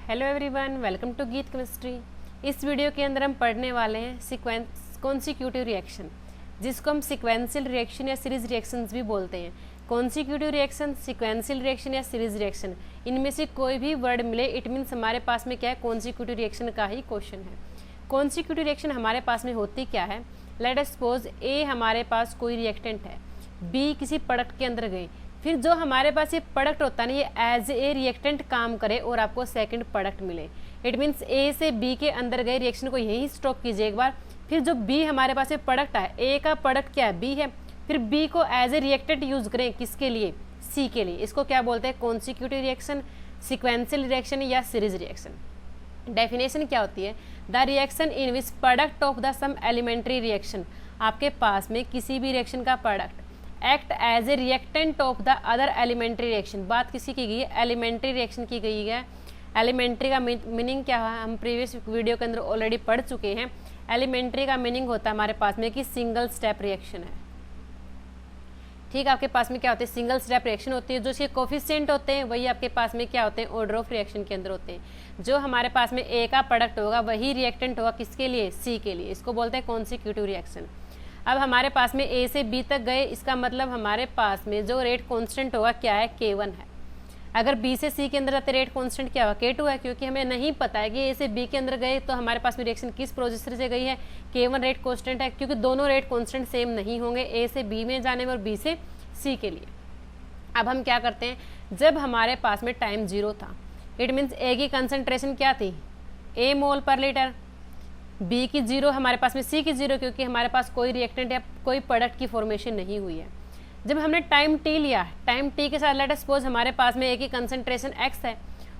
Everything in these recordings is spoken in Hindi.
हेलो एवरीवन, वेलकम टू गीत केमिस्ट्री। इस वीडियो के अंदर हम पढ़ने वाले हैं कॉन्सिक्यूटिव रिएक्शन, जिसको हम सिक्वेंशियल रिएक्शन या सीरीज रिएक्शंस भी बोलते हैं। कॉन्सिक्यूटिव रिएक्शन, सिक्वेंशियल रिएक्शन या सीरीज रिएक्शन, इनमें से कोई भी वर्ड मिले इट मीन्स हमारे पास में क्या है, कॉन्सिक्यूटिव रिएक्शन का ही क्वेश्चन है। कॉन्सिक्यूटिव रिएक्शन हमारे पास में होती क्या है, लेट अस सपोज ए हमारे पास कोई रिएक्टेंट है, बी किसी प्रोडक्ट के अंदर गए, फिर जो हमारे पास ये प्रोडक्ट होता है ना, ये एज ए रिएक्टेंट काम करे और आपको सेकंड प्रोडक्ट मिले। इट मीन्स ए से बी के अंदर गए, रिएक्शन को यही स्टॉप कीजिए एक बार। फिर जो बी हमारे पास ये प्रोडक्ट है, ए का प्रोडक्ट क्या है, बी है, फिर बी को एज ए रिएक्टेंट यूज करें किसके लिए, सी के लिए। इसको क्या बोलते हैं, कॉन्सिक्यूटिव रिएक्शन, सिक्वेंशियल रिएक्शन या सीरीज रिएक्शन। डेफिनेशन क्या होती है, the reaction in which product of the some elementary reaction, आपके पास में किसी भी रिएक्शन का product act as a reactant of the other elementary reaction. बात किसी की गई है, एलिमेंट्री रिएक्शन की गई है। एलिमेंट्री का मीनिंग क्या है, हम प्रीवियस वीडियो के अंदर ऑलरेडी पढ़ चुके हैं। एलिमेंट्री का मीनिंग होता है हमारे पास में कि सिंगल स्टेप रिएक्शन है। ठीक है, आपके पास में क्या होते हैं, सिंगल स्टेप रिएक्शन होती है। जो इसके कोफिशिएंट होते हैं वही आपके पास में क्या होते हैं, ऑर्डर ऑफ रिएक्शन के अंदर होते हैं। जो हमारे पास में ए का प्रोडक्ट होगा वही रिएक्टेंट होगा किसके लिए, सी के लिए। इसको बोलते हैं कॉन्सिक्यूटिव रिएक्शन। अब हमारे पास में ए से बी तक गए, इसका मतलब हमारे पास में जो रेट कांस्टेंट होगा क्या है, K1 है। अगर बी से सी के अंदर जाते रेट कांस्टेंट क्या होगा, K2 है, क्योंकि हमें नहीं पता है कि ए से बी के अंदर गए तो हमारे पास में रिएक्शन किस प्रोसेसर से गई है, K1 रेट कांस्टेंट है, क्योंकि दोनों रेट कांस्टेंट सेम नहीं होंगे ए से बी में जाने में और बी से सी के लिए। अब हम क्या करते हैं, जब हमारे पास में टाइम 0 था, इट मीन्स ए की कंसंट्रेशन क्या थी, A मोल पर लीटर, बी की 0, हमारे पास में सी की 0, क्योंकि हमारे पास कोई रिएक्टेंट या कोई प्रोडक्ट की फॉर्मेशन नहीं हुई है। जब हमने टाइम टी लिया, टाइम टी के साथ लेट अस सपोज हमारे पास में ए की कंसंट्रेशन x है,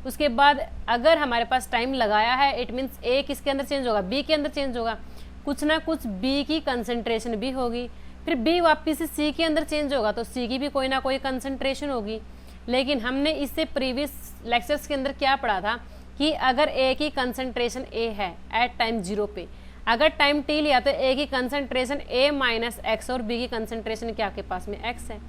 उसके बाद अगर हमारे पास टाइम लगाया है, इट मीन्स ए किसके अंदर चेंज होगा, बी के अंदर चेंज होगा, कुछ ना कुछ बी की कंसंट्रेशन भी होगी, फिर बी वापिस से सी के अंदर चेंज होगा तो सी की भी कोई ना कोई कंसंट्रेशन होगी। लेकिन हमने इससे प्रीवियस लेक्चर्स के अंदर क्या पढ़ा था कि अगर ए की कंसंट्रेशन ए है एट टाइम 0 पे, अगर टाइम टी लिया तो ए की कंसंट्रेशन ए माइनस एक्स और बी की कंसंट्रेशन क्या आपके पास में एक्स है।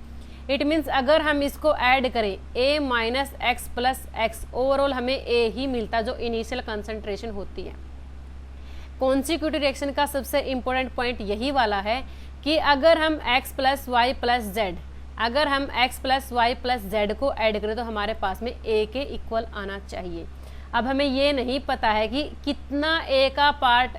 इट मीन्स अगर हम इसको ऐड करें A minus X plus X, overall हमें ए ही मिलता जो इनिशियल कंसंट्रेशन होती है। कॉन्सिक्यूटिव रिएक्शन का सबसे इंपॉर्टेंट पॉइंट यही वाला है कि अगर हम x plus y plus z, अगर हम x plus y plus z को ऐड करें तो हमारे पास में a के इक्वल आना चाहिए। अब हमें ये नहीं पता है कि कितना a का पार्ट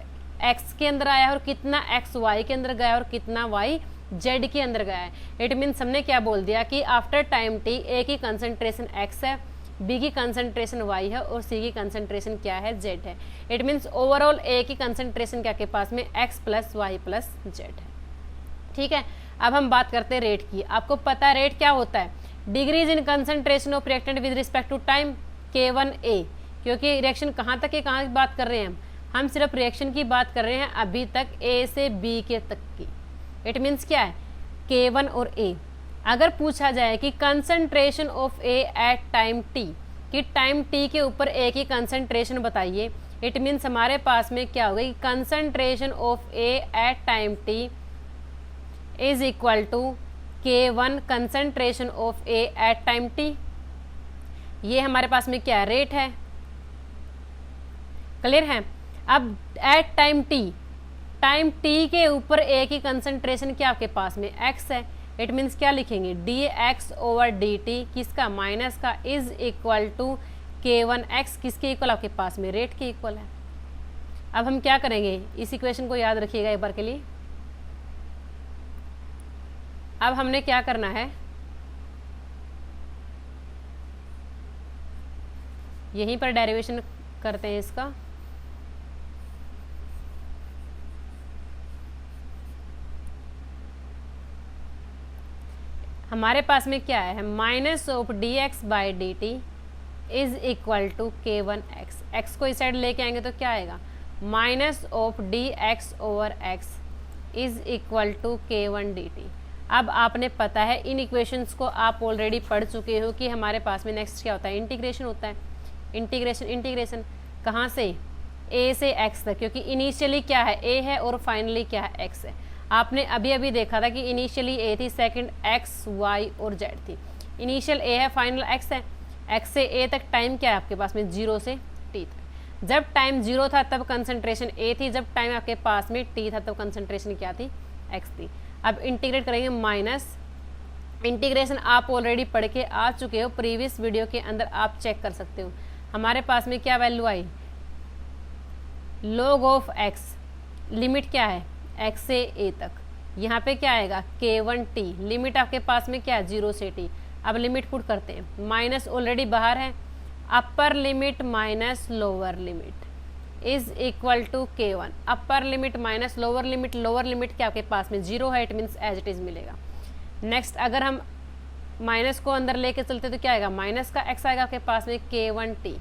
x के अंदर आया है और कितना x y के अंदर गया है और कितना y z के अंदर गया है। इट मीन्स हमने क्या बोल दिया कि आफ्टर टाइम t a की कंसंट्रेशन x है, b की कंसंट्रेशन y है और c की कंसंट्रेशन क्या है, z है। इट मीन्स ओवरऑल a की कंसंट्रेशन क्या के पास में x plus y plus z है। ठीक है, अब हम बात करते हैं रेट की। आपको पता है रेट क्या होता है, decrease in concentration of reactant with respect to time K1A, क्योंकि रिएक्शन कहाँ तक है, कहाँ की बात कर रहे हैं हम सिर्फ रिएक्शन की बात कर रहे हैं अभी तक A से B के तक की। इट मीन्स क्या है, K1 और A। अगर पूछा जाए कि concentration of A at time T, कि टाइम T के ऊपर A की कंसंट्रेशन बताइए, इट मीन्स हमारे पास में क्या होगा कि concentration of A at time T is equal to K1 concentration of A at time T। ये हमारे पास में क्या है, रेट है। क्लियर है। अब at time T, time T के ऊपर A की कंसंट्रेशन क्या आपके पास में x है। इट मीन्स क्या लिखेंगे, dx ओवर dt किसका, माइनस का, इज इक्वल टू K1x किसके इक्वल, आपके पास में रेट के इक्वल है। अब हम क्या करेंगे, इस इक्वेशन को याद रखिएगा एक बार के लिए। अब हमने क्या करना है, यहीं पर डेरिवेशन करते हैं इसका। हमारे पास में क्या है, minus of dx by dt is equal to K1x। x को इस साइड लेके आएंगे तो क्या आएगा, minus of dx over x is equal to K1 dt। अब आपने पता है, इन इक्वेशंस को आप ऑलरेडी पढ़ चुके हो कि हमारे पास में नेक्स्ट क्या होता है, इंटीग्रेशन होता है। इंटीग्रेशन कहाँ से, a से x तक, क्योंकि इनिशियली क्या है, a है और फाइनली क्या है, x है। आपने अभी अभी देखा था कि इनिशियली a थी, सेकंड x y और z थी। इनिशियल a है, फाइनल x है। x से a तक टाइम क्या है आपके पास में, 0 से टी तक। जब टाइम 0 था तब कंसंट्रेशन ए थी, जब टाइम आपके पास में टी था तब कंसंट्रेशन क्या थी, एक्स थी। अब इंटीग्रेट करेंगे माइनस, इंटीग्रेशन आप ऑलरेडी पढ़ के आ चुके हो, प्रीवियस वीडियो के अंदर आप चेक कर सकते हो। हमारे पास में क्या value I, log of x, limit क्या है x से a तक, यहाँ पे क्या आएगा k1t, लिमिट आपके पास में क्या है 0 से t। अब लिमिट पुट करते हैं, माइनस ऑलरेडी बाहर है, upper limit minus lower limit is equal to k1, upper limit minus lower limit क्या आपके पास में 0 है, it means as it is मिलेगा। नेक्स्ट अगर हम माइनस को अंदर लेके चलते तो क्या आएगा, माइनस का x आएगा आपके पास में k1t,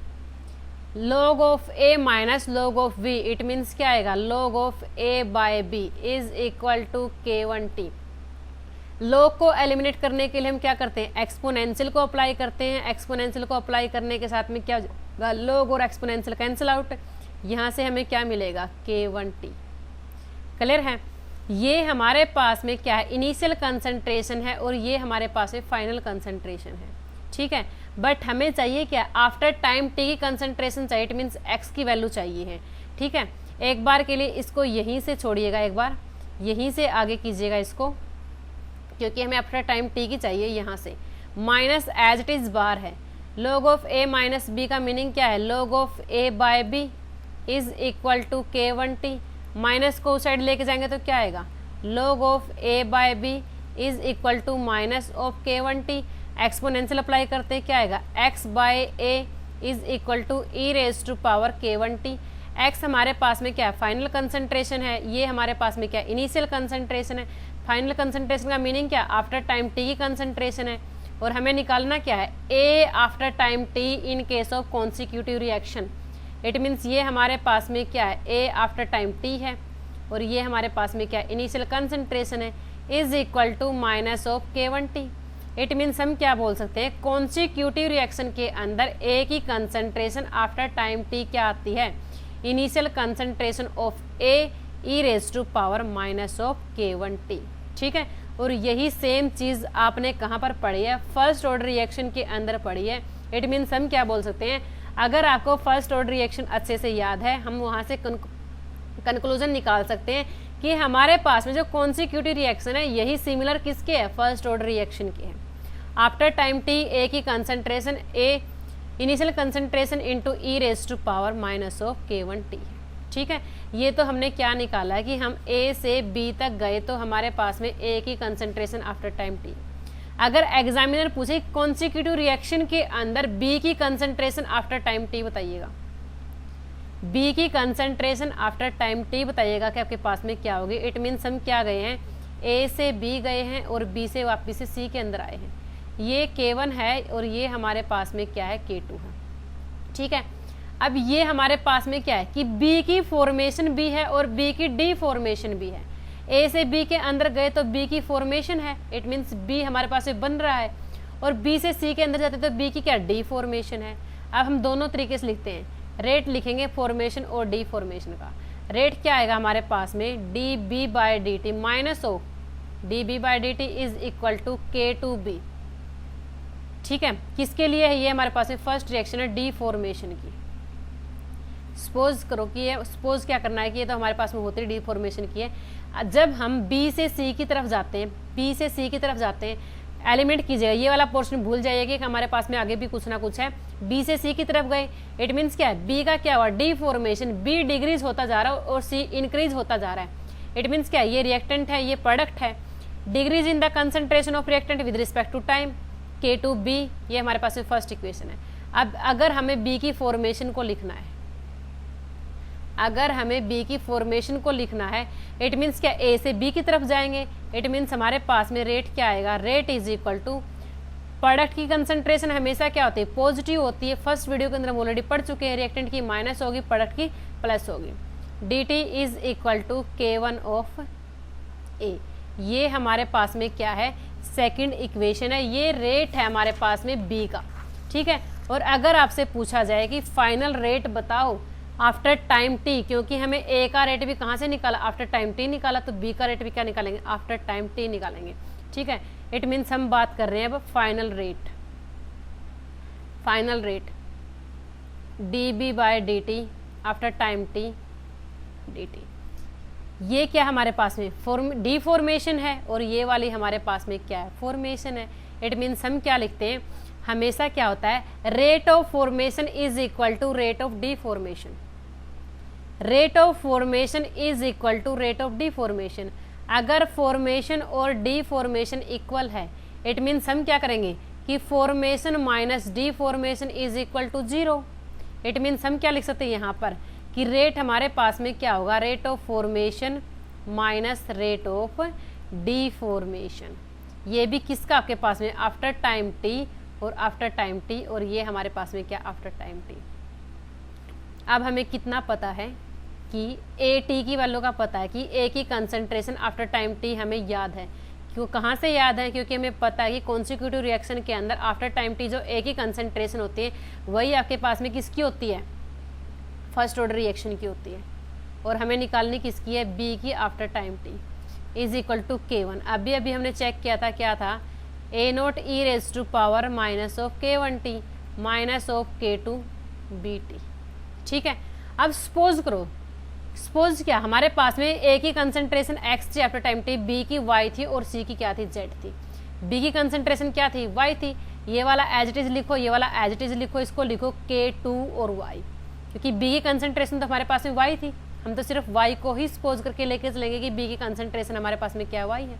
log of a minus log of b, it means क्या आएगा log of a by b is equal to k1t। log को एलिमिनेट करने के लिए हम क्या करते हैं, एक्सपोनेंशियल को अप्लाई करते हैं, एक्सपोनेंशियल को अप्लाई करने के साथ में क्या होगा, log और एक्सपोनेंशियल कैंसिल आउट, यहाँ से हमें क्या मिलेगा k1t। क्लियर है, ये हमारे पास में क्या है, इनिशियल कंसंट्रेशन है और ये हमारे पास में फाइनल कंसंट्रेशन है, ठीक है। बट हमें चाहिए क्या, आफ्टर टाइम टी की कंसंट्रेशन चाहिए, इट मीन्स एक्स की वैल्यू चाहिए है, ठीक है। एक बार के लिए इसको यहीं से छोड़िएगा, एक बार यहीं से आगे कीजिएगा इसको, क्योंकि हमें आफ्टर टाइम टी की चाहिए। यहाँ से माइनस एज इट इज बार है, log of a minus B का मीनिंग क्या है, log of a by B is equal to k1t, minus को उस साइड लेके जाएंगे तो क्या आएगा, log of a by B is equal to minus of k1t, exponential apply करते हैं क्या आएगा, x by a is equal to e raise to power k1t। x हमारे पास में क्या है, फाइनल कंसंट्रेशन है, ये हमारे पास में क्या है, इनिशियल कंसंट्रेशन है। फाइनल कंसंट्रेशन का मीनिंग क्या, आफ्टर टाइम t की कंसंट्रेशन है, और हमें निकालना क्या है, a after time t in case of consecutive reaction, it means ये हमारे पास में क्या है, a आफ्टर टाइम t है, और ये हमारे पास में क्या है, इनिशियल कंसंट्रेशन है, is equal to minus of k1t। It means हम क्या बोल सकते हैं, कॉन्सिक्यूटिव रिएक्शन के अंदर a की कंसंट्रेशन आफ्टर टाइम t क्या आती है, initial concentration of a e raise to power minus of k1t, ठीक है। और यही सेम चीज़ आपने कहाँ पर पढ़ी है, फर्स्ट ऑर्डर रिएक्शन के अंदर पढ़ी है। इट मीन्स हम क्या बोल सकते हैं, अगर आपको फर्स्ट ऑर्डर रिएक्शन अच्छे से याद है, हम वहाँ से कंक्लूजन निकाल सकते हैं कि हमारे पास में जो कॉन्सिक्यूटिव रिएक्शन है यही सिमिलर किसके है, फर्स्ट ऑर्डर रिएक्शन के है। आफ्टर टाइम टी ए की concentration A initial concentration into e raise to power minus of k1t, ठीक है। ये तो हमने क्या निकाला है कि हम a से b तक गए तो हमारे पास में a की कंसंट्रेशन आफ्टर टाइम t। अगर एग्जामिनर पूछे कॉन्सिक्यूटिव रिएक्शन के अंदर b की कंसंट्रेशन आफ्टर टाइम t बताइएगा, b की कंसंट्रेशन आफ्टर टाइम t बताइएगा कि आपके पास में क्या होगी। इट मीन्स हम क्या गए हैं, a से b गए हैं और b से वापस से c के अंदर आए हैं। ये k1 है और ये हमारे पास में क्या है, k2 है, ठीक है। अब ये हमारे पास में क्या है कि b की फॉर्मेशन भी है और b की डी फॉर्मेशन भी है। a से b के अंदर गए तो b की फॉर्मेशन है, इट मीन्स b हमारे पास में बन रहा है, और b से c के अंदर जाते तो b की क्या डी फॉर्मेशन है। अब हम दोनों तरीके से लिखते हैं, रेट लिखेंगे फॉर्मेशन और डी फॉर्मेशन का। रेट क्या आएगा हमारे पास में, D B by D T minus of D B by D T is equal to k2b, ठीक है। किसके लिए है ये, हमारे पास में फर्स्ट रिएक्शन है डी फॉर्मेशन की। सपोज करो कि ये, सपोज क्या करना है कि ये तो हमारे पास में होती है डी फॉर्मेशन की है। जब हम बी से सी की तरफ जाते हैं, बी से सी की तरफ जाते हैं, एलिमिनेट कीजिएगा, ये वाला पोर्शन भूल जाइएगा कि हमारे पास में आगे भी कुछ ना कुछ है। बी से सी की तरफ गए, इट मीन्स क्या है, बी का क्या हुआ, डी फॉर्मेशन, बी डिक्रीज होता जा रहा है और सी इंक्रीज होता जा रहा है। इट मीन्स क्या है, ये रिएक्टेंट है, ये प्रोडक्ट है। Decrease in the concentration of reactant with respect to time, k2b, ये हमारे पास में फर्स्ट इक्वेशन है। अब अगर हमें b की फॉर्मेशन को लिखना है, अगर हमें b की फॉर्मेशन को लिखना है, इट मीन्स क्या, a से b की तरफ जाएंगे, इट मीन्स हमारे पास में रेट क्या आएगा, rate is equal to, product की कंसंट्रेशन हमेशा क्या होती है, पॉजिटिव होती है। फर्स्ट वीडियो के अंदर हम ऑलरेडी पढ़ चुके हैं, रिएक्टेंट की माइनस होगी, प्रोडक्ट की प्लस होगी। dt is equal to k1 of a, ये हमारे पास में क्या है, सेकंड इक्वेशन है। ये रेट है हमारे पास में b का, ठीक है। और अगर आपसे पूछा जाए कि फाइनल रेट बताओ आफ्टर टाइम t, क्योंकि हमें a का रेट भी कहाँ से निकाला, आफ्टर टाइम t निकाला, तो b का रेट भी क्या निकालेंगे, आफ्टर टाइम t निकालेंगे, ठीक है। इट मीन्स हम बात कर रहे हैं अब final rate. Final rate dB/dt after time t dt। ये क्या हमारे पास में डी फॉर्मेशन है और ये वाली हमारे पास में क्या है, फॉर्मेशन है। इट मीन्स हम क्या लिखते हैं, हमेशा क्या होता है, rate of formation is equal to rate of deformation. Rate of formation is equal to rate of deformation. अगर फॉर्मेशन और डिफॉर्मेशन इक्वल है, इट मीन्स हम क्या करेंगे कि formation minus deformation is equal to 0। इट मीन्स हम क्या लिख सकते हैं यहाँ पर कि रेट हमारे पास में क्या होगा, rate of formation minus rate of deformation. ये भी किसका आपके पास में, आफ्टर टाइम t और आफ्टर टाइम t, और ये हमारे पास में क्या, आफ्टर टाइम t। अब हमें कितना पता है कि ए टी की वैल्यू का पता है कि ए की कंसंट्रेशन आफ्टर टाइम t हमें याद है। क्यों, कहाँ से याद है, क्योंकि हमें पता है कि कॉन्सिक्यूटिव रिएक्शन के अंदर आफ्टर टाइम t जो ए की कंसंट्रेशन होती है वही आपके पास में किसकी होती है, फर्स्ट ऑर्डर रिएक्शन की होती है। और हमें निकालनी किसकी है, बी की after time t is equal to K1। अभी हमने चेक किया था, क्या था, A0 e raise to power minus of K1t minus of K2 bt। ठीक है, अब सपोज करो, सपोज क्या हमारे पास में A की कंसंट्रेशन x थी आफ्टर टाइम t, B की y थी और C की क्या थी, z थी। B की कंसंट्रेशन क्या थी, y थी। ये वाला एज इट इज लिखो, ये वाला एज इट इज लिखो, इसको लिखो K2 और y, क्योंकि B की कंसंट्रेशन तो हमारे पास में y थी। हम तो सिर्फ y को ही सपोज करके लेके चलेंगे कि B की कंसंट्रेशन हमारे पास में क्या y है।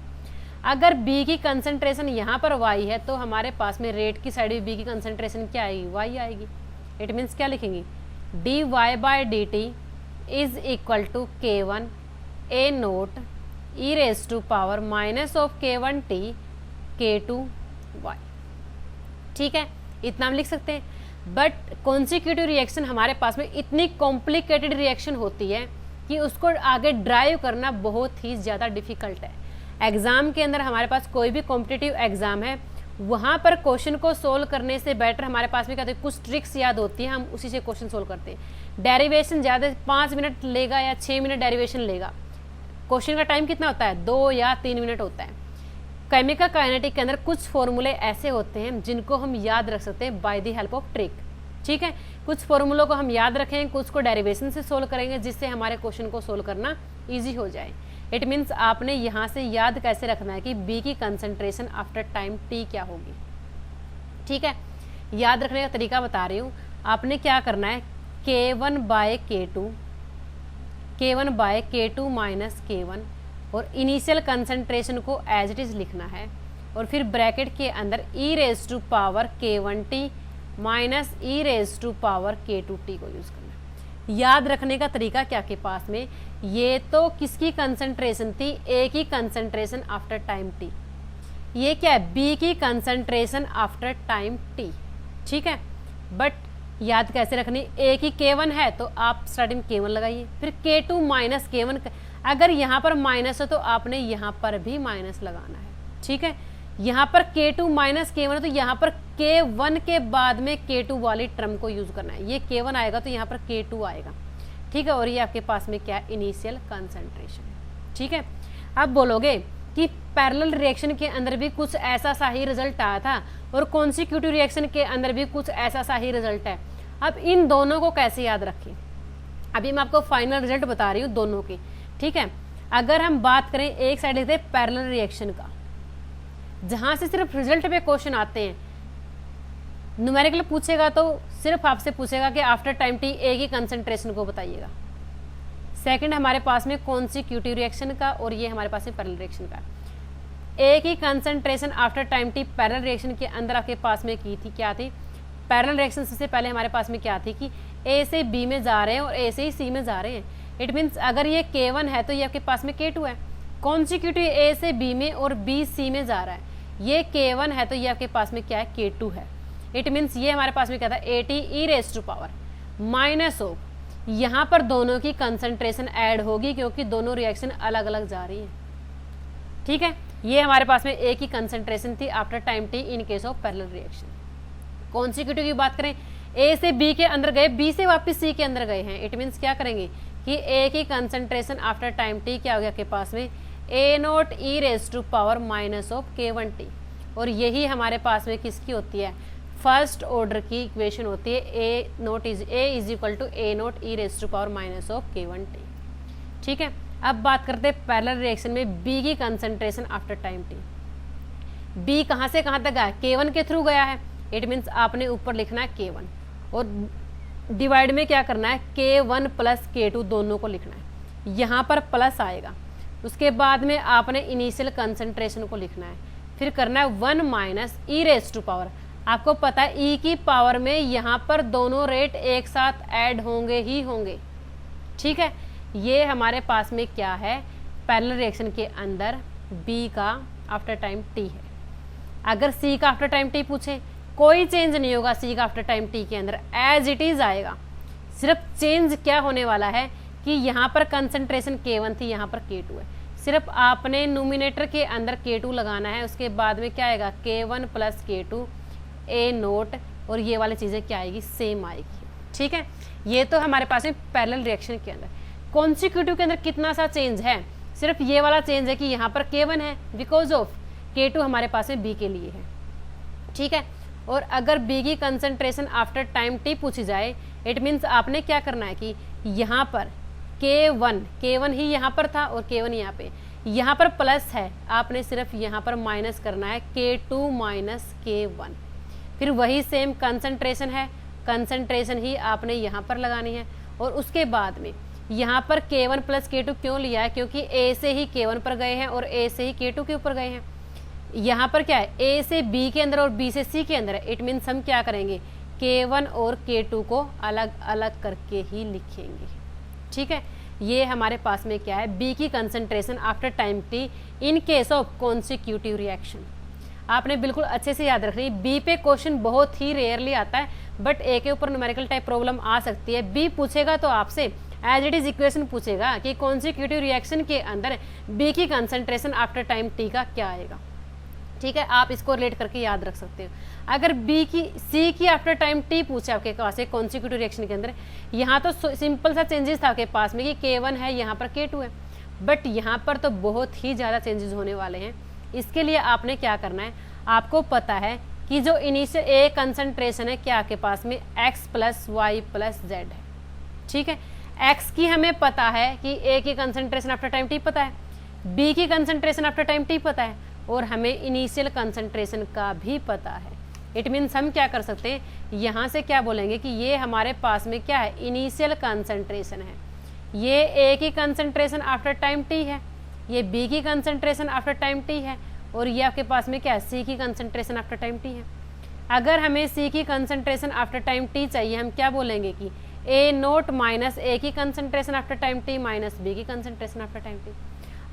अगर B की कंसंट्रेशन यहाँ पर y है तो हमारे पास में रेट की साइड में B की कंसंट्रेशन क्या आएगी, y आएगी। इट मीन्स क्या लिखेंगे, dy/dt is equal to K1 A0 e raise to power minus of K1t K2 y। ठीक है, इतना हम लिख सकते हैं। बट कॉन्सिक्यूटिव रिएक्शन हमारे पास में इतनी कॉम्प्लिकेटेड रिएक्शन होती है कि उसको आगे ड्राइव करना बहुत ही ज़्यादा डिफिकल्ट है। एग्ज़ाम के अंदर हमारे पास कोई भी कॉम्पिटिटिव एग्ज़ाम है, वहाँ पर क्वेश्चन को सोल्व करने से बेटर हमारे पास में क्या होता है, कुछ ट्रिक्स याद होती है, हम उसी से क्वेश्चन सोल्व करते हैं। डेरिवेशन ज़्यादा 5 मिनट लेगा या 6 मिनट डेरिवेशन लेगा। क्वेश्चन का टाइम कितना होता है, 2 या 3 मिनट होता है। केमिकल काइनेटिक के अंदर कुछ फॉर्मूले ऐसे होते हैं जिनको हम याद रख सकते हैं by the help of trick. ठीक है, कुछ फॉर्मूलों को हम याद रखें, कुछ को डेरिवेशन से सोल्व करेंगे, जिससे हमारे क्वेश्चन को सोल्व करना ईजी हो जाए। इट मीन्स आपने यहाँ से याद कैसे रखना है कि बी की कंसंट्रेशन आफ्टर टाइम टी क्या होगी। ठीक है, याद रखने का तरीका बता रही हूँ। आपने क्या करना है, K1/K2 माइनस K1 और इनिशियल कंसंट्रेशन को एज इट इज लिखना है, और फिर ब्रैकेट के अंदर e raise to power K1t minus e raise to power K2t को यूज करना है। याद रखने का तरीका क्या के पास में, ये तो किसकी कंसंट्रेशन थी, A की कंसंट्रेशन आफ्टर टाइम t। ये क्या है, B की कंसंट्रेशन आफ्टर टाइम t। ठीक है, बट याद कैसे रखनी, A की K1 है तो आप स्टार्टिंग K1 लगाइए, फिर K2 माइनस K1। अगर यहाँ पर माइनस है तो आपने यहाँ पर भी माइनस लगाना है। ठीक है, यहाँ पर K2 माइनस K1 है तो यहाँ पर K1 के बाद में K2 वाली टर्म को यूज करना है। ये K1 आएगा तो यहाँ पर K2 आएगा। ठीक है, और ये आपके पास में क्या, इनिशियल कंसंट्रेशन है। ठीक है, अब बोलोगे कि पैरेलल रिएक्शन के अंदर भी कुछ ऐसा सा ही रिजल्ट आया था और कॉन्सिक्यूटिव रिएक्शन के अंदर भी कुछ ऐसा सा ही रिजल्ट है। अब इन दोनों को कैसे याद रखें, अभी मैं आपको फाइनल रिजल्ट बता रही हूँ दोनों की। ठीक है, अगर हम बात करें एक साइड लिखते हैं पैरेलल रिएक्शन का, जहां से सिर्फ रिजल्ट पे क्वेश्चन आते हैं, न्यूमेरिकल पूछेगा तो सिर्फ आपसे पूछेगा कि आफ्टर टाइम टी ए की कंसंट्रेशन को बताइएगा। सेकंड हमारे पास में कॉन्सिक्यूटिव रिएक्शन का, और ये हमारे पास में पैरेलल रिएक्शन का। ए की concentration after time T parallel reaction के अंदर आपके पास में की थी, क्या थी, पैरेलल रिएक्शन से पहले हमारे पास में क्या थी कि ए से बी में जा रहे हैं और ए से ही सी में जा रहे हैं। इट मीन्स अगर ये K1 है तो ये आपके पास में K2 है। कॉन्सिक्यूटिव ए से बी में और बी सी में जा रहा है, ये K1 है तो ये आपके पास में क्या है, K2 है। इट मीन्स ये हमारे पास में क्या था, 80 e raise to power minus of, यहाँ पर दोनों की कंसंट्रेशन ऐड होगी क्योंकि दोनों रिएक्शन अलग अलग जा रही है। ठीक है, ये हमारे पास में ए की कंसंट्रेशन थी after time T in case of parallel reaction. Consecutive की बात करें, ए से बी के अंदर गए, बी से वापस सी के अंदर गए हैं। इट मीन्स क्या करेंगे कि ए की कंसंट्रेशन आफ्टर टाइम टी क्या हो गया आपके पास में, A0 e raise to power minus of K1t, और यही हमारे पास में किसकी होती है, फर्स्ट ऑर्डर की इक्वेशन होती है A is equal to A naught e raise to power minus of k1t। ठीक है, अब बात करते हैं पैरेलल रिएक्शन में बी की concentration after time T. B कहाँ से कहाँ तक गया, k1 के थ्रू गया है, इट मीन्स आपने ऊपर लिखना है k1 और डिवाइड में क्या करना है k1 प्लस k2 दोनों को लिखना है, यहाँ पर प्लस आएगा। उसके बाद में आपने इनिशियल कंसंट्रेशन को लिखना है, फिर करना है 1 minus e raise to power. आपको पता है ई की पावर में यहाँ पर दोनों रेट एक साथ ऐड होंगे ही होंगे। ठीक है, ये हमारे पास में क्या है, पैरेलल रिएक्शन के अंदर बी का आफ्टर टाइम टी है। अगर सी का आफ्टर टाइम टी पूछे, कोई चेंज नहीं होगा सी का आफ्टर टाइम टी के अंदर, एज इट इज आएगा। सिर्फ चेंज क्या होने वाला है कि यहाँ पर कंसंट्रेशन k1 थी, यहाँ पर k2 है। सिर्फ आपने नोमिनेटर के अंदर k2 लगाना है, उसके बाद में क्या आएगा k1 प्लस k2 ए नोट, और ये वाली चीज़ें क्या आएगी, सेम आएगी। ठीक है, ये तो हमारे पास में पैरेलल रिएक्शन के अंदर। कॉन्सिक्यूटिव के अंदर कितना सा चेंज है, सिर्फ ये वाला चेंज है कि यहाँ पर k1 है बिकॉज ऑफ k2 हमारे पास में b के लिए है। ठीक है, और अगर b की कंसंट्रेशन आफ्टर टाइम t पूछी जाए, इट मीन्स आपने क्या करना है कि यहाँ पर k1 ही यहाँ पर था और k1 यहाँ पे, यहाँ पर प्लस है, आपने सिर्फ यहाँ पर माइनस करना है k2 माइनस k1। फिर वही सेम कंसंट्रेशन है, कंसंट्रेशन ही आपने यहाँ पर लगानी है। और उसके बाद में यहाँ पर k1 प्लस k2 क्यों लिया है, क्योंकि a से ही k1 पर गए हैं और a से ही k2 के ऊपर गए हैं। यहाँ पर क्या है, a से b के अंदर और b से c के अंदर है, इट मीन्स हम क्या करेंगे k1 और k2 को अलग अलग करके ही लिखेंगे। ठीक है, ये हमारे पास में क्या है, b की concentration after time t in case of consecutive reaction. आपने बिल्कुल अच्छे से याद रखनी है, बी पे क्वेश्चन बहुत ही रेयरली आता है, बट ए के ऊपर न्यूमेरिकल टाइप प्रॉब्लम आ सकती है। बी पूछेगा तो आपसे एज इट इज इक्वेशन पूछेगा कि कॉन्सिक्यूटिव रिएक्शन के अंदर बी की कंसंट्रेशन आफ्टर टाइम टी का क्या आएगा। ठीक है, आप इसको रिलेट करके याद रख सकते हो। अगर बी की सी की आफ्टर टाइम टी पूछे आपके पास से कॉन्सिक्यूटिव रिएक्शन के अंदर, यहाँ तो सिंपल सा चेंजेस था आपके पास में कि k1 है, यहाँ पर k2 है, बट यहाँ पर तो बहुत ही ज़्यादा चेंजेस होने वाले हैं। इसके लिए आपने क्या करना है, आपको पता है कि जो इनिशियल ए कंसंट्रेशन है क्या आपके पास में x plus y plus z है। ठीक है, x की हमें पता है कि a की कंसंट्रेशन आफ्टर टाइम t पता है, b की कंसंट्रेशन आफ्टर टाइम t पता है, और हमें इनिशियल कंसंट्रेशन का भी पता है। इट मीन्स हम क्या कर सकते हैं, यहाँ से क्या बोलेंगे कि ये हमारे पास में क्या है, इनिशियल कंसंट्रेशन है। ये a की कंसंट्रेशन आफ्टर टाइम t है, ये b की कंसंट्रेशन आफ्टर टाइम t है, और ये आपके पास में क्या है, c की कंसंट्रेशन आफ्टर टाइम t है। अगर हमें c की कंसंट्रेशन आफ्टर टाइम t चाहिए, हम क्या बोलेंगे कि a नोट माइनस a की concentration after time t minus b की कंसंट्रेशन आफ्टर टाइम t।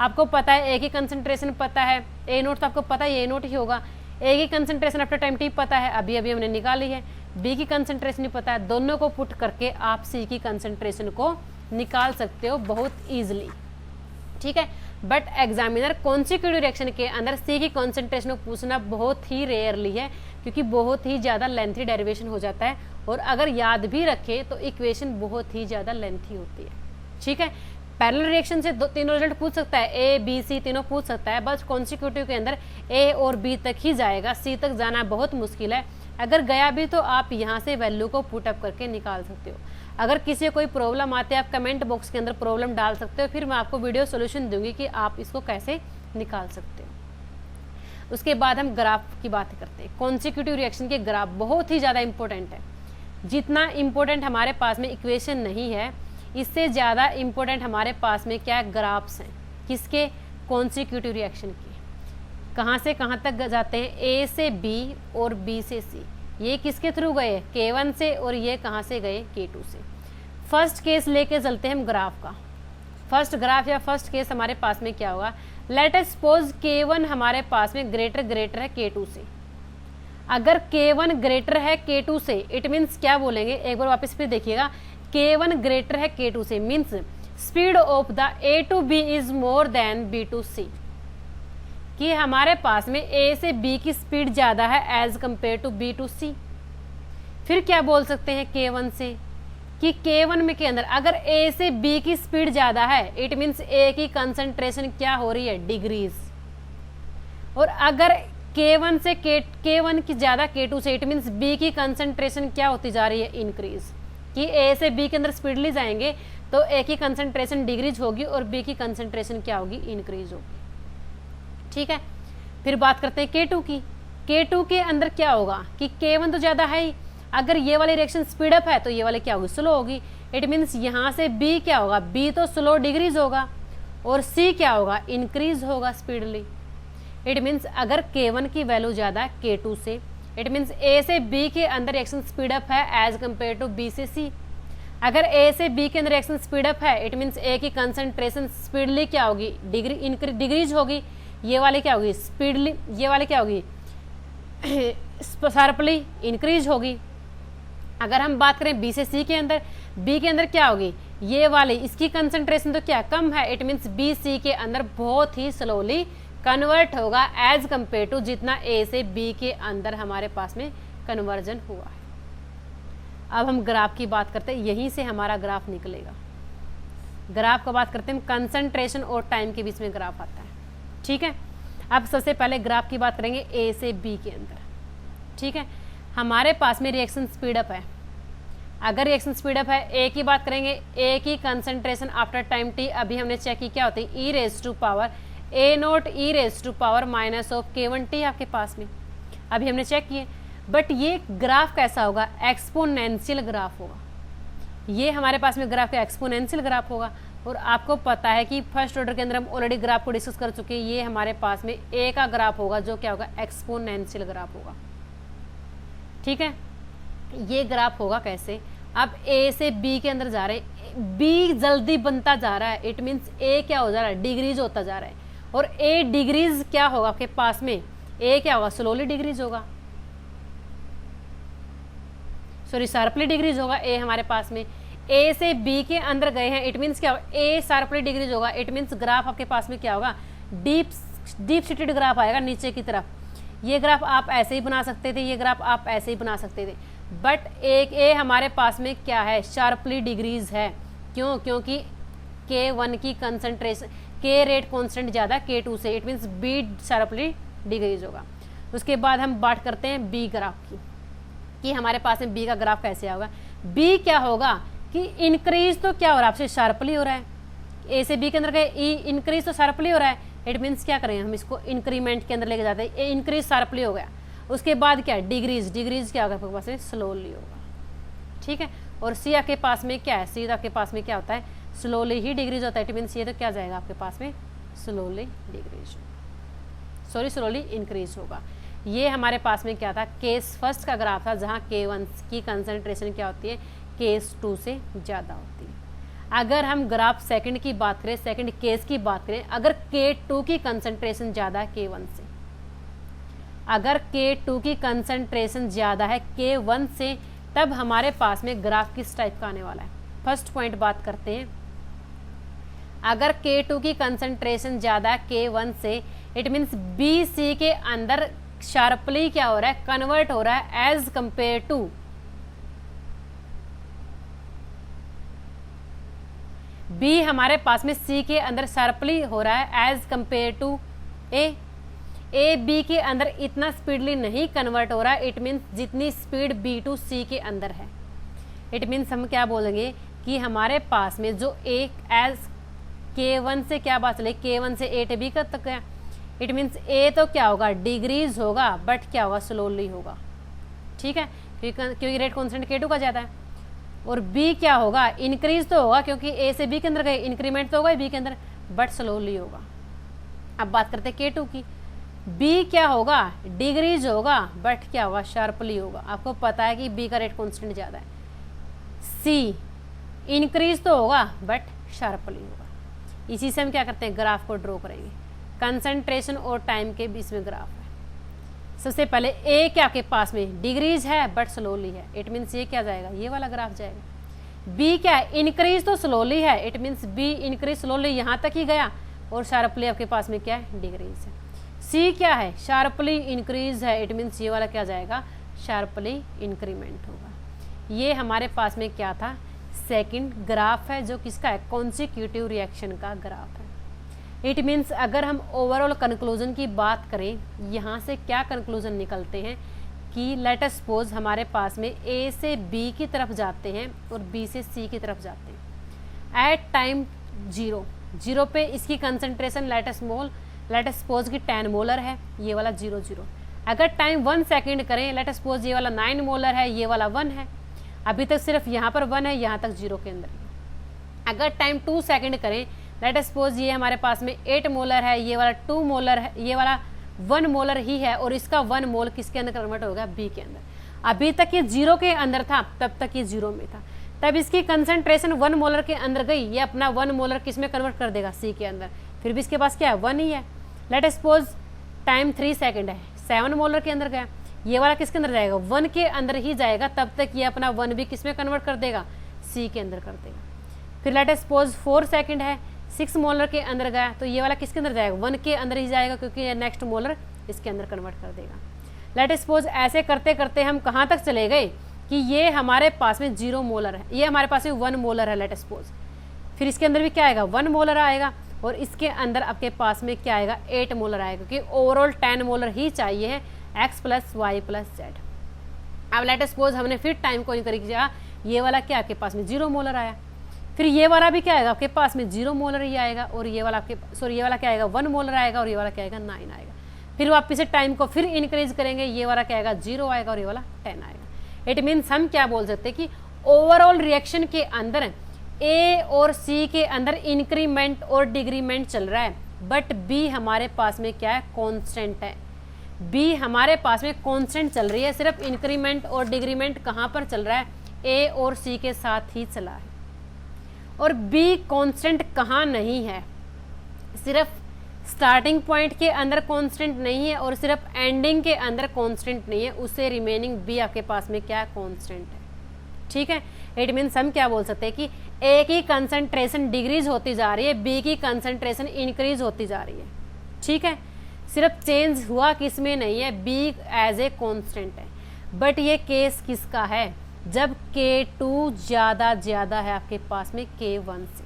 आपको पता है a की कंसंट्रेशन पता है, a नोट तो आपको पता है a नोट ही होगा, a की कंसंट्रेशन आफ्टर टाइम t पता है, अभी अभी हमने निकाली है, b की कंसंट्रेशन नहीं पता है। दोनों को पुट करके आप c की कंसंट्रेशन को निकाल सकते हो बहुत ईजिली। ठीक है, बट एग्जामिनर कॉन्सिक्यूटिव रिएक्शन के अंदर सी की कॉन्सेंट्रेशन को पूछना बहुत ही रेयरली है, क्योंकि बहुत ही ज़्यादा लेंथी डेरिवेशन हो जाता है, और अगर याद भी रखें तो इक्वेशन बहुत ही ज़्यादा लेंथी होती है। ठीक है, पैरेलल रिएक्शन से तीनों रिजल्ट पूछ सकता है, ए बी सी तीनों पूछ सकता है, बस कॉन्सिक्यूटिव के अंदर ए और बी तक ही जाएगा, सी तक जाना बहुत मुश्किल है। अगर गया भी तो आप यहाँ से वैल्यू को पुटअप करके निकाल सकते हो। अगर किसी कोई प्रॉब्लम आती है, आप कमेंट बॉक्स के अंदर प्रॉब्लम डाल सकते हो, फिर मैं आपको वीडियो सोल्यूशन दूंगी कि आप इसको कैसे निकाल सकते हो। उसके बाद हम ग्राफ की बात करते हैं। कॉन्सिक्यूटिव रिएक्शन के ग्राफ बहुत ही ज़्यादा इंपॉर्टेंट है। जितना इंपॉर्टेंट हमारे पास में इक्वेशन नहीं है, इससे ज़्यादा इंपॉर्टेंट हमारे पास में क्या ग्राफ्स हैं। किसके, कॉन्सिक्यूटिव रिएक्शन के। कहाँ से कहाँ तक जाते हैं, ए से बी और बी से सी। ये किसके थ्रू गए, k1 से, और ये कहाँ से गए, k2 से। फर्स्ट केस लेके चलते हैं हम ग्राफ का। फर्स्ट ग्राफ या फर्स्ट केस हमारे पास में क्या होगा, लेट अस सपोज k1 हमारे पास में ग्रेटर है k2 से। अगर k1 ग्रेटर है k2 से, इट मीन्स क्या बोलेंगे, एक बार वापस फिर देखिएगा, k1 ग्रेटर है k2 से means speed of the a to b is more than b to c, कि हमारे पास में a से b की स्पीड ज़्यादा है as compare to b to c। फिर क्या बोल सकते हैं k1 से, कि k1 में के अंदर अगर a से b की स्पीड ज़्यादा है, इट मीन्स a की कंसंट्रेशन क्या हो रही है, डिग्रीज। और अगर K1 से K1 की ज़्यादा K2 से, इट मीन्स B की कंसंट्रेशन क्या होती जा रही है, इंक्रीज। कि A से B के अंदर स्पीडली जाएंगे तो A की कंसंट्रेशन डिक्रीज होगी और B की कंसंट्रेशन क्या होगी, इंक्रीज होगी। ठीक है, फिर बात करते हैं K2 की। K2 के अंदर क्या होगा कि K1 तो ज़्यादा है ही, अगर ये वाली रिएक्शन स्पीड अप है तो ये वाली क्या होगी, स्लो होगी। इट मीन्स यहाँ से B क्या होगा, B तो स्लो डिक्रीज होगा और C क्या होगा, इंक्रीज होगा स्पीडली। इट मीन्स अगर K1 की वैल्यू ज़्यादा है K2 से, इट मीन्स A से B के अंदर रिएक्शन स्पीड अप है एज कम्पेयर टू B से C। अगर A से B के अंदर रिएक्शन स्पीड अप है, इट मीन्स A की कंसंट्रेशन स्पीडली क्या होगी, डिक्रीज होगी। ये वाली क्या होगी, स्पीडली, ये वाली क्या होगी, शार्पली इंक्रीज होगी। अगर हम बात करें B से C के अंदर, B के अंदर क्या होगी, ये वाली, इसकी कंसंट्रेशन तो क्या कम है, इट मीन्स B C के अंदर बहुत ही स्लोली कन्वर्ट होगा एज कम्पेयर टू जितना A से B के अंदर हमारे पास में कन्वर्जन हुआ है। अब हम ग्राफ की बात करते हैं, यहीं से हमारा ग्राफ निकलेगा। ग्राफ का बात करते हैं, कंसंट्रेशन और टाइम के बीच में ग्राफ आता है। ठीक है, अब सबसे पहले ग्राफ की बात करेंगे A से B के अंदर। ठीक है, हमारे पास में रिएक्शन स्पीड अप है। अगर रिएक्शन स्पीड अप है, A की बात करेंगे, A की कंसंट्रेशन आफ्टर टाइम t अभी हमने चेक की क्या होती है, e raise to power A0 e raise to power minus of K1t आपके पास में, अभी हमने चेक किए। बट ये ग्राफ कैसा होगा, एक्सपोनेंशियल ग्राफ होगा। ये हमारे पास में ग्राफ का एक्सपोनेंशियल ग्राफ होगा। और आपको पता है कि फर्स्ट ऑर्डर के अंदर हम ऑलरेडी ग्राफ को डिस्कस कर चुके हैं। ये हमारे पास में A का ग्राफ होगा जो क्या होगा, एक्सपोनेंशियल ग्राफ होगा। ठीक है, ये ग्राफ होगा कैसे, अब A से B के अंदर जा रहे हैं, B जल्दी बनता जा रहा है, इट मीन्स A क्या हो जा रहा है, डिग्रीज होता जा रहा है। और A डिग्रीज क्या होगा आपके पास में, A क्या होगा, स्लोली डिग्रीज होगा, सॉरी शार्पली डिग्रीज होगा A हमारे पास में। A से B के अंदर गए हैं, इट मीन्स क्या होगा, A शार्पली डिग्रीज होगा। इट मीन्स ग्राफ आपके पास में क्या होगा, डीप सीटेड ग्राफ आएगा नीचे की तरफ। ये ग्राफ आप ऐसे ही बना सकते थे, ये ग्राफ आप ऐसे ही बना सकते थे, बट एक A हमारे पास में क्या है, शार्पली डिग्रीज है। क्यों, क्योंकि K1 की कंसंट्रेशन, K रेट कॉन्स्टेंट ज़्यादा K2 से, it means B sharply degrees होगा। उसके बाद हम बात करते हैं B ग्राफ की, कि हमारे पास में B का ग्राफ कैसे होगा। B क्या होगा कि इंक्रीज तो क्या हो रहा है, आपसे शार्पली हो रहा है। A से B के अंदर गए, इंक्रीज तो शार्पली हो रहा है। इट मीन्स क्या करेंगे, हम इसको इंक्रीमेंट के अंदर लेके जाते हैं, इंक्रीज शार्पली हो गया। उसके बाद क्या, डिग्रीज क्या होगा आपके पास में, स्लोली होगा। ठीक है, और C आपके पास में क्या है, C आपके पास में क्या होता है, स्लोली ही डिग्रीज होता है। इट मीन्स ये तो क्या जाएगा आपके पास में, slowly degrees, sorry slowly increase होगा। ये हमारे पास में क्या था, केस फर्स्ट का ग्राफ था, जहाँ K1 की कंसंट्रेशन क्या होती है, केस 2 से ज़्यादा होती है। अगर हम ग्राफ सेकंड की बात करें, सेकंड केस की बात करें, अगर K2 की कंसंट्रेशन ज़्यादा है K1 से, अगर K2 की कंसंट्रेशन ज़्यादा है K1 से, तब हमारे पास में ग्राफ किस टाइप का आने वाला है। फर्स्ट पॉइंट बात करते हैं, अगर K2 की कंसंट्रेशन ज़्यादा है K1 से, इट मीन्स BC के अंदर शार्पली क्या हो रहा है, कन्वर्ट हो रहा है एज कंपेयर टू B हमारे पास में C के अंदर शार्पली हो रहा है as compare to A B के अंदर इतना स्पीडली नहीं कन्वर्ट हो रहा है। इट मीन्स जितनी स्पीड B टू C के अंदर है, इट मीन्स हम क्या बोलेंगे कि हमारे पास में जो एक एज K1 से क्या बात चले, K1 से A to B तक गया। इट मीन्स A तो क्या होगा, डिग्रीज होगा, बट क्या होगा, स्लोली होगा। ठीक है, क्योंकि रेट कॉन्स्टेंट K2 का ज़्यादा है। और B क्या होगा, इंक्रीज तो होगा, क्योंकि A से B के अंदर गए, इंक्रीमेंट तो होगा B के अंदर, बट स्लोली होगा। अब बात करते हैं K2 की, B क्या होगा, डिग्रीज होगा, बट क्या होगा, शार्पली होगा। आपको पता है कि B का रेट कॉन्स्टेंट ज़्यादा है। C इंक्रीज तो होगा, बट शार्पली होगा। इसी से हम क्या करते हैं, ग्राफ को ड्रॉ करेंगे। कंसंट्रेशन और टाइम के बीच में ग्राफ है। सबसे पहले A क्या आपके पास में, डिग्रीज है बट स्लोली है, इट मीन्स ये क्या जाएगा, ये वाला ग्राफ जाएगा। B क्या है, इंक्रीज तो स्लोली है, it means B increase slowly यहाँ तक ही गया, और शार्पली आपके पास में क्या है, डिग्रीज है। C क्या है, शार्पली इंक्रीज है, इट मीन्स ये वाला क्या जाएगा, शार्पली इंक्रीमेंट होगा। ये हमारे पास में क्या था, सेकंड ग्राफ है, जो किसका है, कॉन्सिक्यूटिव रिएक्शन का ग्राफ है। इट मीन्स अगर हम ओवरऑल कंक्लूजन की बात करें, यहाँ से क्या कंक्लूजन निकलते हैं कि लेट अस सपोज हमारे पास में ए से बी की तरफ जाते हैं और बी से सी की तरफ जाते हैं एट टाइम 0 पे इसकी कंसंट्रेशन लेट अस सपोज की 10 मोलर है, ये वाला 0 अगर टाइम 1 सेकेंड करें, लेट अस सपोज ये वाला 9 मोलर है, ये वाला 1 है, अभी तक सिर्फ यहाँ पर 1 है, यहाँ तक 0 के अंदर। अगर टाइम 2 सेकेंड करें, लेट अस सपोज ये हमारे पास में 8 मोलर है, ये वाला 2 मोलर है, ये वाला 1 मोलर ही है और इसका 1 मोल किसके अंदर कन्वर्ट होगा, बी के अंदर। अभी तक ये 0 के अंदर था, तब तक ये 0 में था, तब इसकी कंसंट्रेशन 1 मोलर के अंदर गई, ये अपना 1 मोलर किस में कन्वर्ट कर देगा, सी के अंदर। फिर भी इसके पास क्या है, 1 ही है। Late us suppose time 3 second है, 7 मोलर के अंदर गया, ये वाला किसके अंदर जाएगा, 1 के अंदर ही जाएगा, तब तक ये अपना 1 भी किस में कन्वर्ट कर देगा, सी के अंदर कर देगा। फिर लेट अस सपोज 4 सेकेंड है, 6 मोलर के अंदर गया, तो ये वाला किसके अंदर जाएगा, 1 के अंदर ही जाएगा, क्योंकि ये नेक्स्ट मोलर इसके अंदर कन्वर्ट कर देगा। लेट अस सपोज ऐसे करते करते हम कहाँ तक चले गए कि ये हमारे पास में 0 मोलर है, ये हमारे पास में 1 मोलर है, लेट अस सपोज। फिर इसके अंदर भी क्या आएगा, 1 मोलर आएगा, और इसके अंदर आपके पास में क्या आएगा, 8 मोलर आएगा, क्योंकि ओवरऑल 10 मोलर ही चाहिए है x plus y plus z. अब लेट अस सपोज हमने फिर टाइम को इंक्रीज किया, ये वाला क्या आपके पास में 0 मोलर आया, फिर ये वाला भी क्या आएगा आपके पास में 0 मोलर ही आएगा, और ये वाला ये वाला क्या आएगा, 1 मोलर आएगा, और ये वाला क्या आएगा, 9 आएगा। फिर वापस से टाइम को फिर इंक्रीज करेंगे, ये वाला क्या आएगा, 0 आएगा, और ये वाला 10 आएगा। इट मीन्स हम क्या बोल सकते हैं कि ओवरऑल रिएक्शन के अंदर ए और सी के अंदर इंक्रीमेंट और डिक्रीमेंट चल रहा है, बट बी हमारे पास में क्या है, कॉन्स्टेंट है। बी हमारे पास में कॉन्स्टेंट चल रही है, सिर्फ इंक्रीमेंट और डिक्रीमेंट कहाँ पर चल रहा है, ए और सी के साथ ही चला है। और बी कांस्टेंट कहाँ नहीं है, सिर्फ स्टार्टिंग पॉइंट के अंदर कांस्टेंट नहीं है और सिर्फ एंडिंग के अंदर कांस्टेंट नहीं है, उससे रिमेनिंग बी आपके पास में क्या कांस्टेंट है। ठीक है, इट मीन्स हम क्या बोल सकते हैं कि ए की कंसंट्रेशन डिक्रीज होती जा रही है, बी की कंसंट्रेशन इंक्रीज होती जा रही है। ठीक है, सिर्फ चेंज हुआ किस में नहीं है, बी एज ए कांस्टेंट है। बट ये केस किसका है, जब K2 ज़्यादा है आपके पास में K1 से।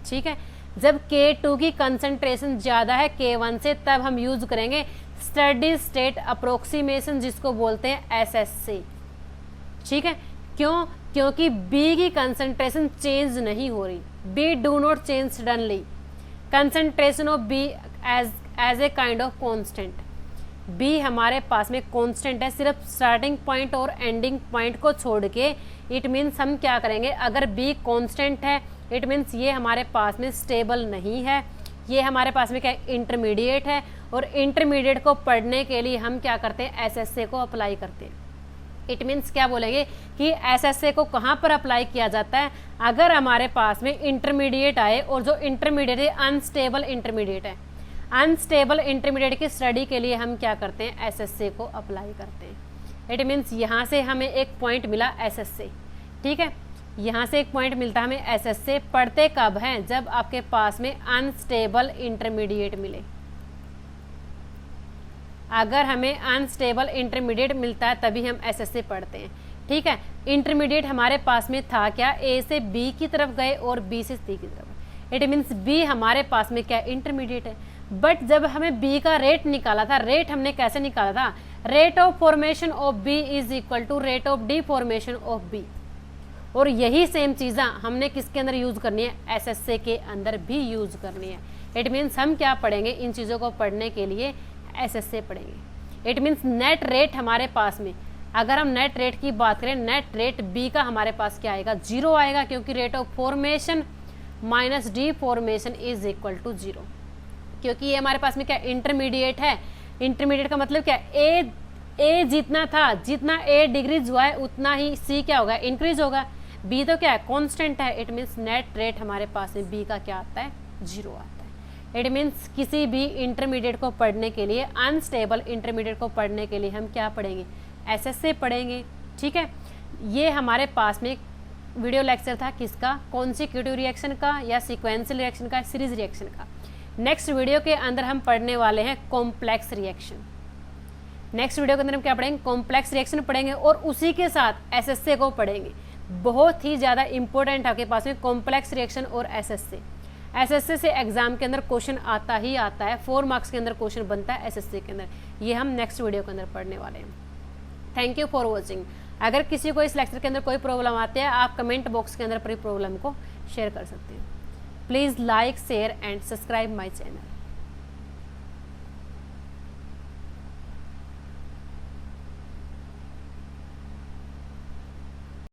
ठीक है, जब K2 की कंसंट्रेशन ज़्यादा है K1 से, तब हम यूज करेंगे स्टडी स्टेट अप्रोक्सीमेशन, जिसको बोलते हैं SSC। ठीक है, क्यों, क्योंकि B की कंसंट्रेशन चेंज नहीं हो रही, B do not change suddenly, concentration of B as a kind of constant. B हमारे पास में कांस्टेंट है, सिर्फ स्टार्टिंग पॉइंट और एंडिंग पॉइंट को छोड़ के। इट मीन्स हम क्या करेंगे, अगर बी कांस्टेंट है, इट मीन्स ये हमारे पास में स्टेबल नहीं है, ये हमारे पास में क्या इंटरमीडिएट है, और इंटरमीडिएट को पढ़ने के लिए हम क्या करते हैं, एसएसए को अप्लाई करते हैं। इट मीन्स क्या बोलेंगे कि एसएसए को कहाँ पर अप्लाई किया जाता है, अगर हमारे पास में इंटरमीडिएट आए और जो इंटरमीडिएट है अनस्टेबल इंटरमीडिएट है, अनस्टेबल इंटरमीडिएट की स्टडी के लिए हम क्या करते हैं, एसएसए को अप्लाई करते हैं। इट मीन्स यहाँ से हमें एक पॉइंट मिला एसएसए। ठीक है, यहाँ से एक पॉइंट मिलता है हमें एसएसए। पढ़ते कब हैं, जब आपके पास में अनस्टेबल इंटरमीडिएट मिले। अगर हमें अनस्टेबल इंटरमीडिएट मिलता है तभी हम एसएसए पढ़ते हैं। ठीक है, इंटरमीडिएट हमारे पास में था क्या, ए से बी की तरफ गए और बी से सी की तरफ। इट मीन्स बी हमारे पास में क्या इंटरमीडिएट है। बट जब हमें बी का रेट निकाला था, रेट हमने कैसे निकाला था, rate of formation of B is equal to rate of deformation of B. और यही सेम चीज़ें हमने किसके अंदर यूज करनी है, एसएसए के अंदर भी यूज करनी है। इट मीन्स हम क्या पढ़ेंगे, इन चीज़ों को पढ़ने के लिए एसएसए पढ़ेंगे। इट मीन्स नेट रेट हमारे पास में, अगर हम नेट रेट की बात करें, नेट रेट बी का हमारे पास क्या आएगा, 0 आएगा, क्योंकि rate of formation minus deformation is equal to 0। क्योंकि ये हमारे पास में क्या इंटरमीडिएट है। इंटरमीडिएट का मतलब क्या, ए जितना था, जितना ए डिक्रीज हुआ है उतना ही सी क्या होगा, इंक्रीज होगा। बी तो क्या है, कांस्टेंट है। इट मीन्स नेट रेट हमारे पास में बी का क्या आता है, 0 आता है। इट मीन्स किसी भी इंटरमीडिएट को पढ़ने के लिए, अनस्टेबल इंटरमीडिएट को पढ़ने के लिए हम क्या पढ़ेंगे, एसएसए पढ़ेंगे। ठीक है, ये हमारे पास में वीडियो लेक्चर था किसका, कॉन्सिक्यूटिव रिएक्शन का या सीक्वेंशियल रिएक्शन का, सीरीज रिएक्शन का। नेक्स्ट वीडियो के अंदर हम पढ़ने वाले हैं कॉम्प्लेक्स रिएक्शन। नेक्स्ट वीडियो के अंदर हम क्या पढ़ेंगे, कॉम्प्लेक्स रिएक्शन पढ़ेंगे और उसी के साथ एसएसए को पढ़ेंगे। बहुत ही ज़्यादा इंपॉर्टेंट आपके पास में कॉम्प्लेक्स रिएक्शन और एसएसए। एसएससी से एग्जाम के अंदर क्वेश्चन आता ही आता है, 4 मार्क्स के अंदर क्वेश्चन बनता है एसएससी के अंदर। ये हम नेक्स्ट वीडियो के अंदर पढ़ने वाले हैं। Thank you for watching. अगर किसी को इस लेक्चर के अंदर कोई प्रॉब्लम आती है, आप कमेंट बॉक्स के अंदर अपनी प्रॉब्लम को शेयर कर सकते हैं। Please like, share and subscribe my channel.